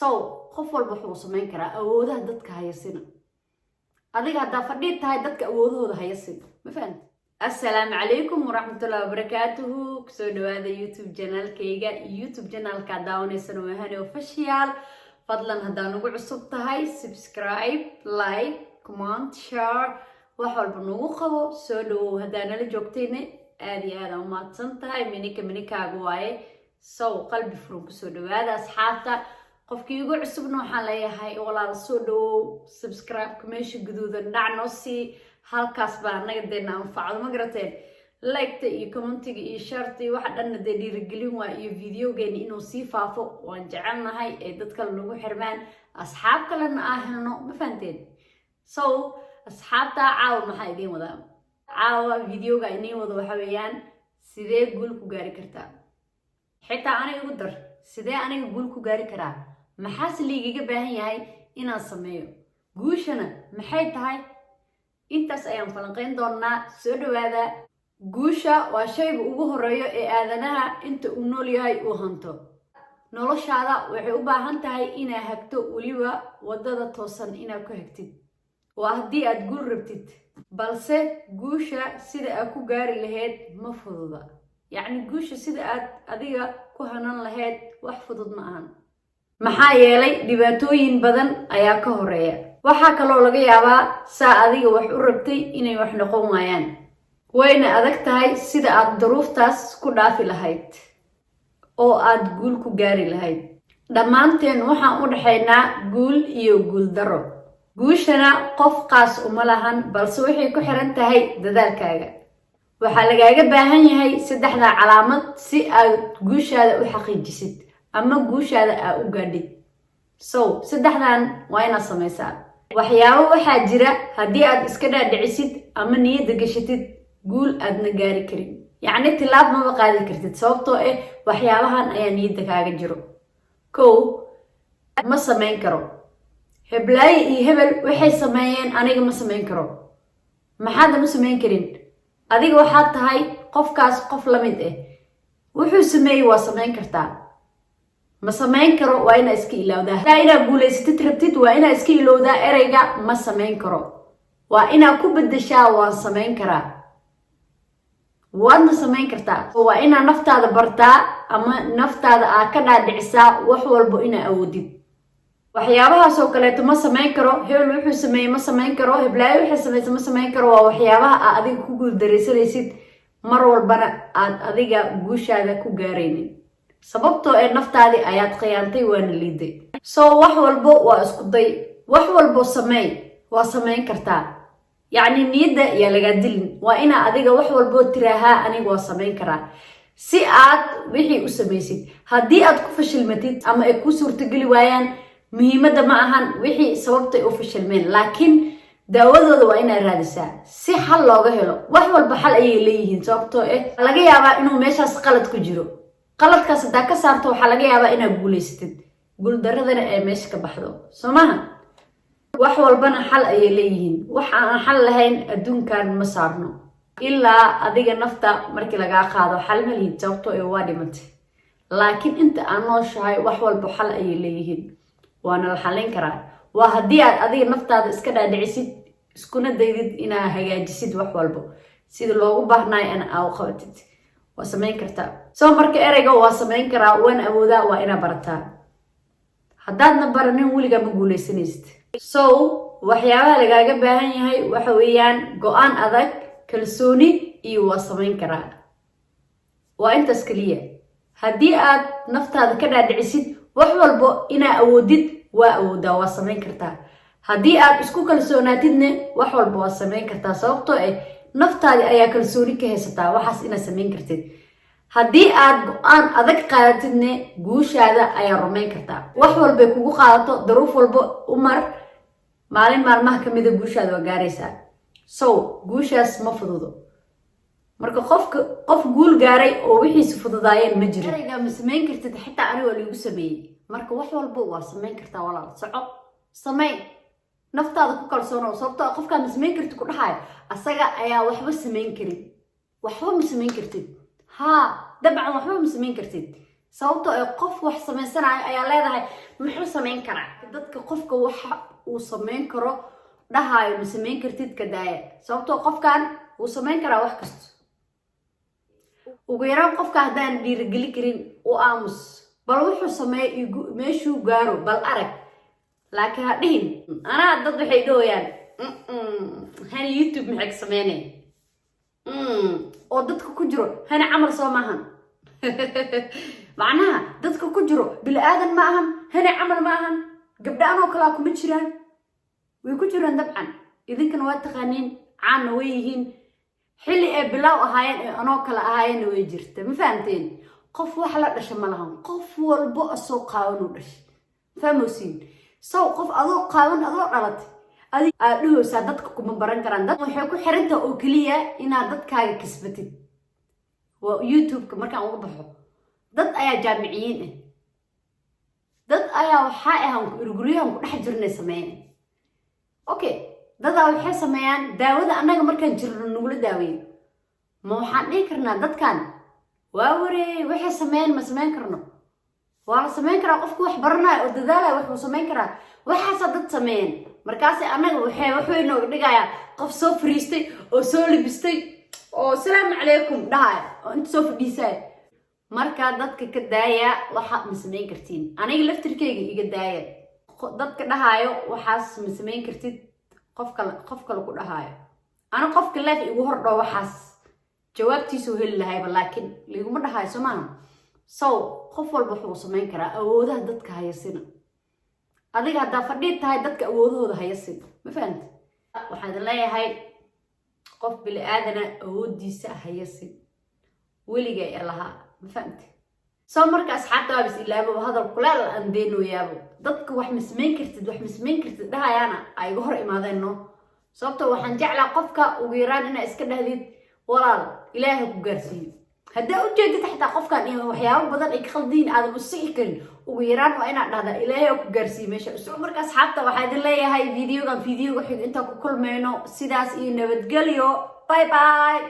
so qof walba wuxuu samayn karaa awoodaha dadka hayasina adiga hadda fadhiid tahay dadka awoodahooda hayasin ma fahanti assalaamu calaykum waraxmatullaahi wabarakaatuhu kusoo dhawaada youtube channelkayga youtube channelka daawanaysan wahane official fadlan haddaa nagu cusub tahay subscribe like comment share wax walba nagu qabo soo dhawow haddaa nala joogtayna aad iyo aad u mahadsan tahay minikaaga waaye so qalbi furan kusoo dhawaada asxaabta qofkii ugu cusubna waxaan leeyahay walaal soo dhawow subscribe-ka meesha guduudan dhac noo sii halkaas baa anaga deena anfacdo ma garateen like-ta iyo commentiga iyo sharta iyo waxa dhanna dee dhiirigelin waa iyo videogeena inuu sii faafo waan jecelnahay ee dad kale nagu xirmaan asxaab kalena aa helno ma fahanteen so asxaabta caawa maxaa idiin wadaa caawa videoga idiin wado waxa weeyaan sidee guul ku gaari kartaa xitaa aniga ugu dar sidee aniga guul ku gaari karaa maxaas liigiga baahan yahay inaan sameeyo guushana maxay tahay intaas ayaan falanqayn doonaa soo dhawaada guusha waa shayga ugu horeeyo ee aadanaha inta uu nool yahay uu hanto noloshaada waxay u baahan tahay inaad hagto weliba wadada toosan inaad ku hagtid waa haddii aad guul rabtid balse guusha sida aad ku gaari lahayd ma fududa yacni guusha sida aad adiga ku hanan lahayd wax fudud ma ahan maxaa yeelay dhibaatooyin badan ayaa ka horeeya waxaa kaloo laga yaabaa saa adiga wax u rabtay inay wax noqon waayaan wayna adag tahay sida aad duruuftaas ku dhaafi lahayd oo aad guul ku gaari lahayd dhammaanteen waxaan u dhaxaynaa guul iyo guul darro guushana qof qaas uma lahan balse waxay ku xiran tahay dadaalkaaga waxaa lagaaga baahan yahay saddexda calaamad si aad guushaada u xaqiijisid ama guushaada aad u gaadhid so saddexdan waa inaad samaysaa waxyaabo waxaa jira haddii aad iska dhaadhicisid ama niyadda gashatid guul aadna gaari karin yacni tilaab maba qaadi kartid sababtoo ah waxyaabahan ayaa niyadda kaaga jiro kow ma samayn karo heblaaye iyo hebel waxay sameeyeen aniga ma samayn karo maxaada ma samayn karin adiga waxaad tahay qofkaas qof la mid ah wuxuu sameeyey waa samayn kartaa ma samayn karo waa inaa iska ilowdaa inaad guulaysatid rabtid waa inaa iska ilowdaa ereyga ma samayn karo waa inaa ku bedeshaa waan samayn karaa waadna samayn kartaa waa inaa naftaada bartaa ama naftaada aad ka dhaadhicisaa wax walbo inaa awoodid waxyaabahaasoo kaleeto ma samayn karo hebel wuxuu sameeyey ma samayn karo heblaayo waxay samaysa ma samayn karo waa waxyaabaha aad adiga ku guuldaraysanaysid mar walbana aad adiga guushaada ku gaaraynin sababtoo ee naftaadii ayaad khiyaantay waana liiday so wax walbo waa isku day wax walbo sameey waa samayn kartaa yacni niyadda yaa lagaa dilin waa inaa adiga wax walboo tiraahaa aniga waa samayn karaa si aad wixii u samaysid haddii aad ku fashilmatid ama ay ku suurtogeli waayaan muhiimadda ma ahan wixii sababtay u fashilmeen laakiin daawadooda waa inaad raadisaa si xal looga helo wax walba xal ayay leeyihiin sababtoo ah laga yaabaa inuu meeshaas qalad ku jiro qaladkaas haddaa ka saarto waxaa laga yaabaa inaad guulaysatid guuldaradana ee meesha ka baxdo soo maha wax walbana xal ayay leeyihiin wax aan xal lahayn adduunkan ma saarno ilaa adiga nafta markii lagaa qaado xal ma lihid sababtoo ee waa dhimatay laakiin inta aan nooshahay wax walba xal ayay leeyihiin waana la xallin karaa waa haddii aad adiga naftaada iska dhaadhicisid iskuna daydid inaad hagaajisid wax walbo sida loogu baahnayo in aa u qabatid waa samayn kartaa soo marka ereyga waa samayn karaa waan awoodaa waa inaa barataa haddaadna baranin weligaa ma guulaysanaysid so waxyaabaha lagaaga baahan yahay waxa weeyaan go-aan adag kalsooni iyo waa samayn karaa waa intaas keliya haddii aad naftaada ka dhaadhicisid wax walbo inaa awoodid waa awoodaa waa samayn kartaa haddii aad isku kalsoonaatidna wax walba waa samayn kartaa sababtoo ah naftaadi ayaa kalsooni ka haysataa waxaas inaad samayn kartid haddii aad go-aan adag qaadatidna guushaada ayaa rumayn kartaa wax walbay kugu qaadato daruuf walba u mar maalin maalmaha ka mida guushaada waa gaaraysaa so guushaas ma fududo marka qof guul gaaray oo wixiisa fududaayeen ma jiro ereyga ma samayn kartid xitaa aniga liigu sameeyey marka wax walba waa samayn kartaa walaal soco samayn naftaada ku kalsoonow sababtoo qofkaa ma samayn kartid ku dhahayo asaga ayaa waxba samayn karin waxba ma samayn kartid haa dabcan waxba ma samayn kartid sababtoo ay qof wax sameysanayo ayaa leedahay muxuu sameyn karaa dadka qofka waxa uu sameyn karo dhahayo ma sameyn kartid ka daaya sababtoo qofkan uu sameyn karaa wax kasta ugu yaraan qofka haddaan dhiirigeli karin u aamus bal wuxuu sameeyay meeshuu gaaro bal arag laakiin ha dhihin anaa dad waxay dhooyaan hani YouTube maxay ka sameynay oo dadka ku jiro hani camal soo maahan macnaha dadka ku jiro bilaadan ma ahan hani camal ma ahan gabdhaan oo kala kuma jiraan way ku jiraan dabcan idinkana waa taqaaniin caana way yihiin xilli ay bilaaw ahaayeen ee anoo kala ahaayeen way jirta ma fahanteen qof wax la dhashay ma lahan qof walbo asoo qaawan u dhashay fahmosiin saw qof adoo qaawan adoo dhalatay adi aad dhahaysaa dadka kuma baran karaan dad waxay ku xirantaa oo kaliya inaad dadkaaga kasbatid waa YouTube-ka markaan uga baxo dad ayaa jaamiciyiin ah dad ayaa waxa ahaan guriguryahan ku dhex jirnay sameeyeen okay dadaa waxay sameeyaan daawada annaga markaan jirno nugula daaweyn ma waxaan dhihi karnaa dadkan waa waree waxay sameeyeen ma sameyn karno waa la sameyn karaa qofku wax baranayo oo dadaalaya wuxuu sameyn karaa waxaasa dad sameeyeen markaas annaga waxay nooga dhigayaan qof soo fariistay oo soo libistay oo salaamu calaykum dhahay oo inta soo fadhiisay marka dadka ka daaya waxa ma sameyn kartiin aniga laftirkeyga iga daaya dadka dhahayo waxaas ma sameyn kartid qof kale ku dhahayo ana qofka leef igu hordho waxaas jawaabtiisu heli lahayba laakiin liguma dhahayo somaan so qof walba wuxuu sameyn karaa awoodaha dadka hayasina adiga haddaa fadhiid tahay dadka awoodahooda hayasin ma fahanta waxaan leeyahay qof bili aadana awoodiisa hayasin weliga ee lahaa ma fahanta soo marka asxaabta waa bis ilaabo hadal kuleel aan deenooyaabo dadka wax ma sameyn kartid dhahayaana ay iga hor imaadeen no sababtoo waxaan jeclaa qofka ugu yaraan inaa iska dhahdid walaal ilaahay ku gaarsiiyo haddaa u jeedid xataa qofkan iyo waxyaabo badan ay ka khaldiin aadan u sii karin ugu yaraan waa inaad dhahdaa ilaahay ku gaarsiiyo meesha soo marka asxaabta waxaa idin leeyahay videoga xig inta ku kulmeyno sidaas iyo nabadgelyo bye bye